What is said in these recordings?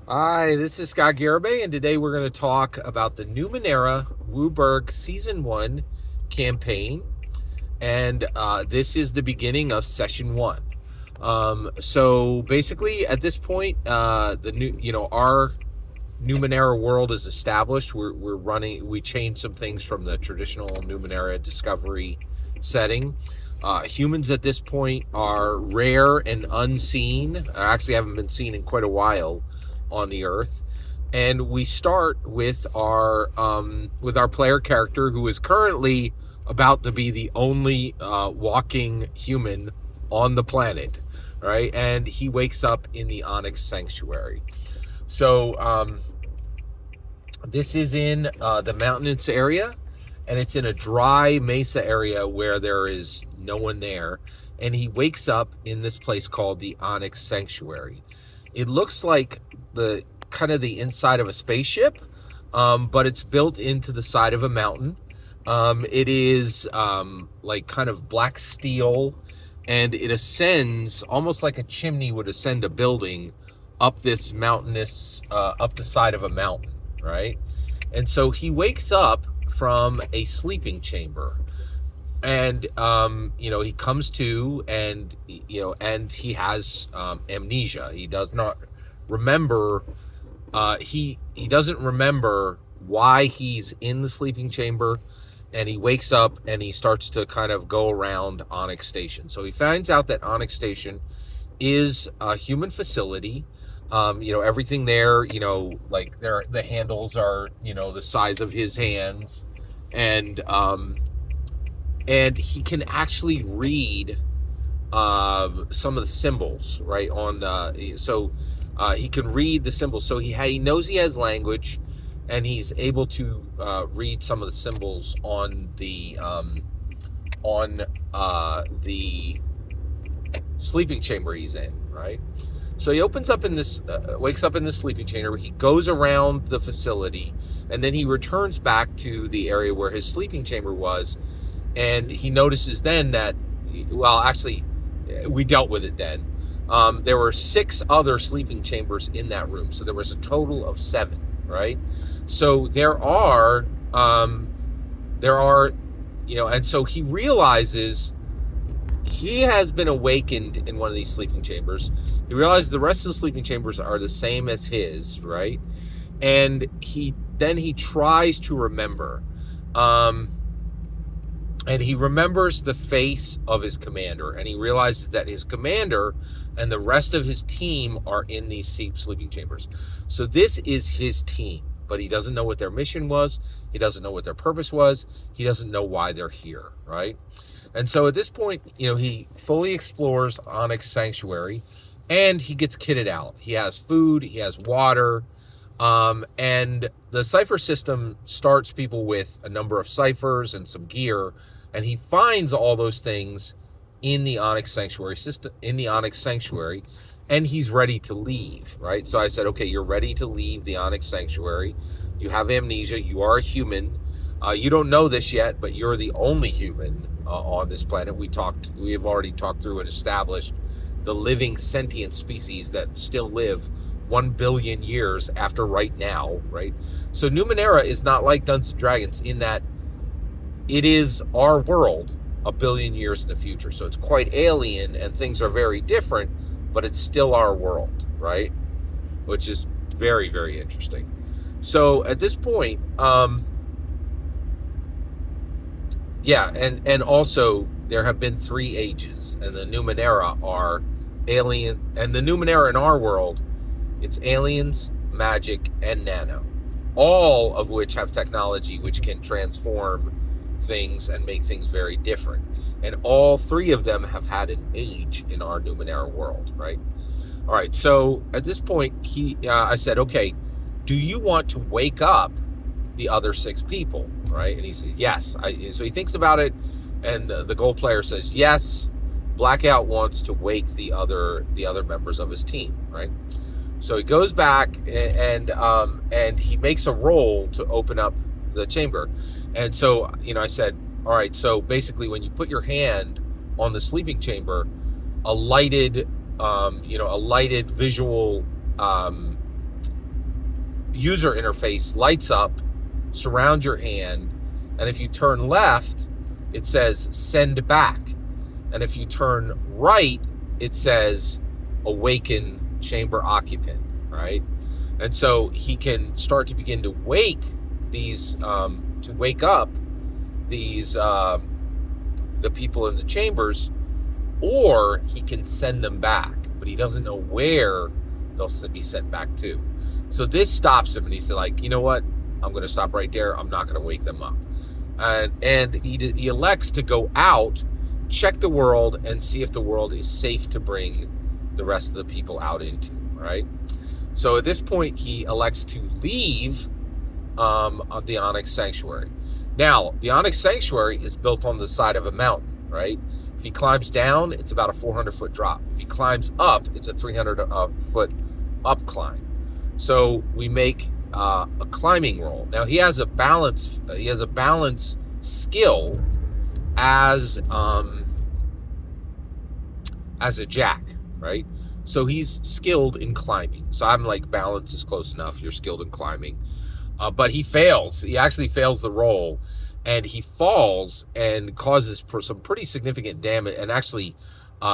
Hi, this is Scott Garibay, and today we're going to talk about the Numenera WUBRG Season 1 campaign. And this is the beginning of Session 1. So basically, at this point, our Numenera world is established. We changed some things from the traditional Numenera discovery setting. Humans at this point are rare and unseen. Actually, haven't been seen in quite a while on the Earth. And we start with our player character, who is currently about to be the only walking human on the planet, right? And he wakes up in the Onyx Sanctuary. So this is in the mountainous area, and it's in a dry mesa area where there is no one there. And he wakes up in this place called the Onyx Sanctuary. It looks like the kind of the inside of a spaceship, but it's built into the side of a mountain. It is like kind of black steel, and it ascends almost like a chimney would ascend a building up this mountainous, up the side of a mountain, right? And so he wakes up from a sleeping chamber, and he comes to, and and he has amnesia. He does not remember. He doesn't remember why he's in the sleeping chamber, and he wakes up and he starts to kind of go around Onyx Station. So he finds out that Onyx Station is a human facility. Everything there, like the handles are, the size of his hands, and he can actually read some of the symbols, right? He can read the symbols. So he knows he has language, and he's able to read some of the symbols on the sleeping chamber he's in, right? So he wakes up in this sleeping chamber. He goes around the facility, and then he returns back to the area where his sleeping chamber was, and he notices then that, well, actually, we dealt with it then. There were 6 other sleeping chambers in that room, so there was a total of 7, right? So there are, and so he realizes he has been awakened in one of these sleeping chambers. He realizes the rest of the sleeping chambers are the same as his, right? And he tries to remember, and he remembers the face of his commander, and he realizes that his commander and the rest of his team are in these sleeping chambers. So this is his team, but he doesn't know what their mission was. He doesn't know what their purpose was. He doesn't know why they're here, right? And so at this point, he fully explores Onyx Sanctuary, and he gets kitted out. He has food, he has water, and the cipher system starts people with a number of ciphers and some gear, and he finds all those things in the Onyx Sanctuary system, and he's ready to leave, right? So I said, okay, you're ready to leave the Onyx Sanctuary. You have amnesia. You are a human. You don't know this yet, but you're the only human on this planet. We have already talked through and established the living sentient species that still live 1 billion years after right now, right? So Numenera is not like Dungeons & Dragons in that it is our world 1 billion years in the future. So it's quite alien, and things are very different, but it's still our world, right? Which is very, very interesting. So at this point, and also there have been 3 ages, and the Numenera are alien, and the Numenera in our world, it's aliens, magic, and nano, all of which have technology which can transform things and make things very different. And all 3 of them have had an age in our Numenera world, right? All right, so at this point, I said, okay, do you want to wake up the other 6 people, right? And he says, yes. So he thinks about it, and the gold player says, yes, Blackout wants to wake the other members of his team, right? So he goes back, and he makes a roll to open up the chamber. And so, I said, all right, so basically when you put your hand on the sleeping chamber, a lighted visual user interface lights up, surround your hand, and if you turn left, it says send back. And if you turn right, it says awaken chamber occupant, right? And so he can start to begin to wake these, to wake up these, the people in the chambers, or he can send them back, but he doesn't know where they'll be sent back to. So this stops him, and he's like, you know what? I'm going to stop right there. I'm not going to wake them up. And he elects to go out, check the world, and see if the world is safe to bring the rest of the people out into, right? So at this point, he elects to leave the Onyx Sanctuary. Now, the Onyx Sanctuary is built on the side of a mountain, right? If he climbs down, it's about a 400-foot drop. If he climbs up, it's a 300-foot up climb. So we make a climbing roll. Now he has a balance. He has a balance skill as a jack, right? So he's skilled in climbing. So I'm like, balance is close enough. You're skilled in climbing, but he fails. He actually fails the roll, and he falls and causes some pretty significant damage, and actually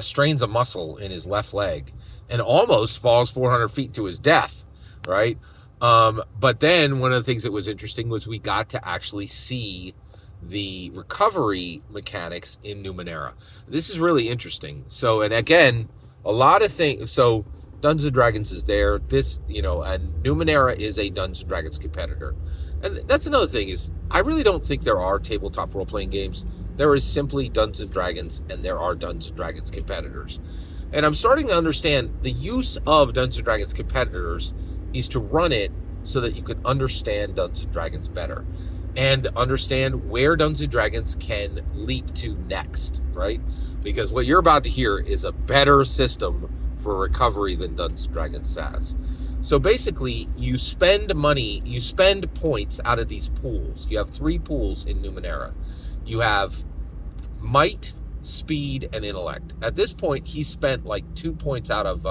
strains a muscle in his left leg, and almost falls 400 feet to his death, right? But then one of the things that was interesting was we got to actually see the recovery mechanics in Numenera. This is really interesting. So, and again, a lot of things. So Dungeons & Dragons is there. This, you know, and Numenera is a Dungeons & Dragons competitor. And that's another thing, is I really don't think there are tabletop role-playing games. There is simply Dungeons & Dragons, and there are Dungeons & Dragons competitors. And I'm starting to understand the use of Dungeons & Dragons competitors is to run it so that you can understand Dungeons & Dragons better and understand where Dungeons & Dragons can leap to next, right? Because what you're about to hear is a better system for recovery than Dungeons & Dragons has. So basically, you spend money, you spend points out of these pools. You have 3 pools in Numenera. You have might, speed, and intellect. At this point, he spent like 2 points out of,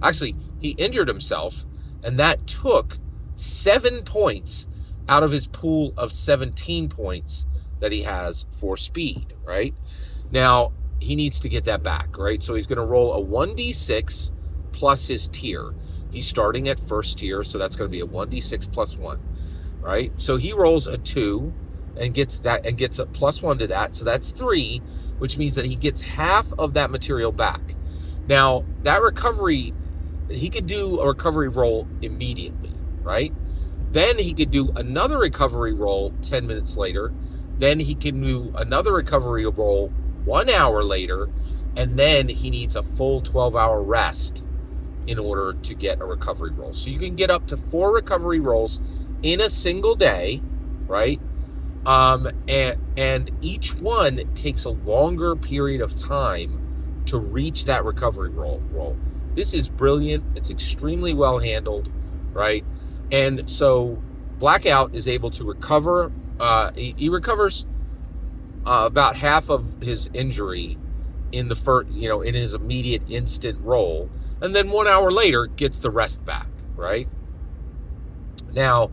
actually, he injured himself, and that took 7 points out of his pool of 17 points that he has for speed, right? Now, he needs to get that back, right? So he's going to roll a 1d6 plus his tier. He's starting at first tier, so that's going to be a 1d6 plus 1, right? So he rolls a 2 and gets that, and gets a plus 1 to that, so that's 3, which means that he gets half of that material back. Now, that recovery, he could do a recovery roll immediately, right? Then he could do another recovery roll 10 minutes later. Then he can do another recovery roll 1 hour later. And then he needs a full 12-hour rest in order to get a recovery roll. So you can get up to 4 recovery rolls in a single day, right? And each one takes a longer period of time to reach that recovery roll. This is brilliant. It's extremely well handled, right? And so Blackout is able to recover. He recovers about half of his injury in the first, in his immediate instant roll, and then 1 hour later gets the rest back, right? Now,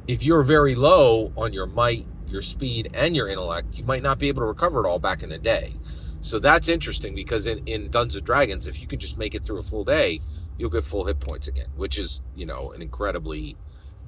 if you're very low on your might, your speed, and your intellect, you might not be able to recover it all back in a day. So that's interesting, because in Dungeons & Dragons, if you can just make it through a full day, you'll get full hit points again, which is, an incredibly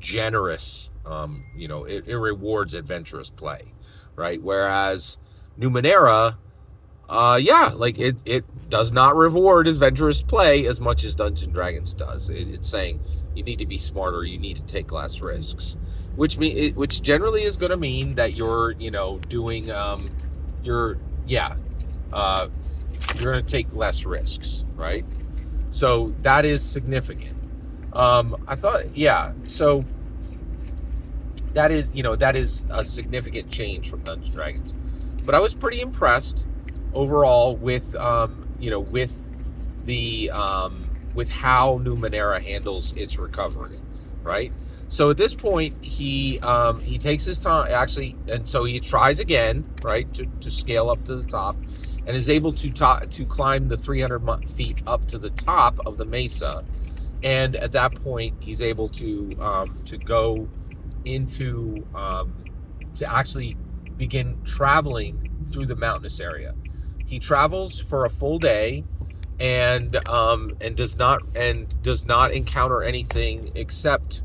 generous, it rewards adventurous play, right? Whereas Numenera, it does not reward adventurous play as much as Dungeons & Dragons does. It's saying you need to be smarter, you need to take less risks, which generally is going to mean that you're, doing, you're going to take less risks, right? So that is significant. I thought, so that is a significant change from Dungeons & Dragons. But I was pretty impressed overall with, with how Numenera handles its recovery, right? So at this point, he takes his time, actually, and so he tries again, right, to scale up to the top, and is able to climb the 300 feet up to the top of the mesa, And at that point, he's able to go into to actually begin traveling through the mountainous area. He travels for a full day, and does not encounter anything except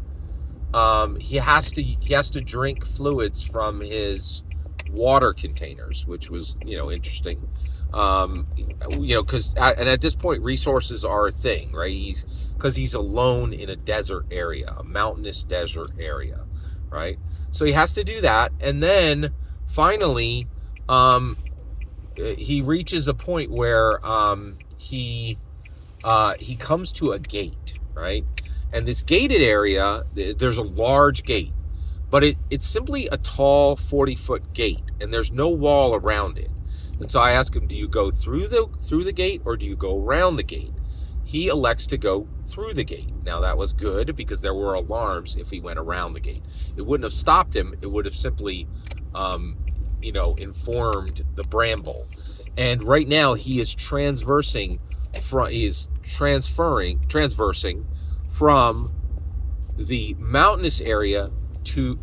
he has to drink fluids from his water containers, which was interesting. Because at this point resources are a thing, right? Because he's alone in a desert area, a mountainous desert area, right? So he has to do that, and then finally, he reaches a point where he comes to a gate, right? And this gated area, there's a large gate, but it's simply a tall 40-foot gate, and there's no wall around it. And so I ask him, do you go through the gate, or do you go around the gate? He elects to go through the gate. Now that was good, because there were alarms if he went around the gate. It wouldn't have stopped him. It would have simply informed the bramble. And right now he is transversing from the mountainous area to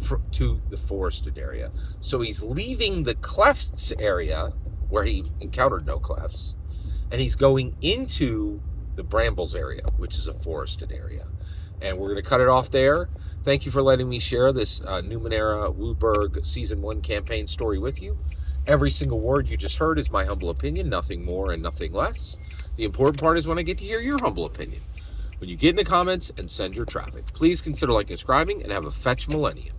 the forested area. So he's leaving the clefts area where he encountered no clefts, and he's going into the brambles area, which is a forested area. And we're going to cut it off there. Thank you for letting me share this Numenera WUBRG Season 1 campaign story with you. Every single word you just heard is my humble opinion, nothing more and nothing less. The important part is when I get to hear your humble opinion. When you get in the comments and send your traffic. Please consider liking and subscribing, and have a fetch millennium.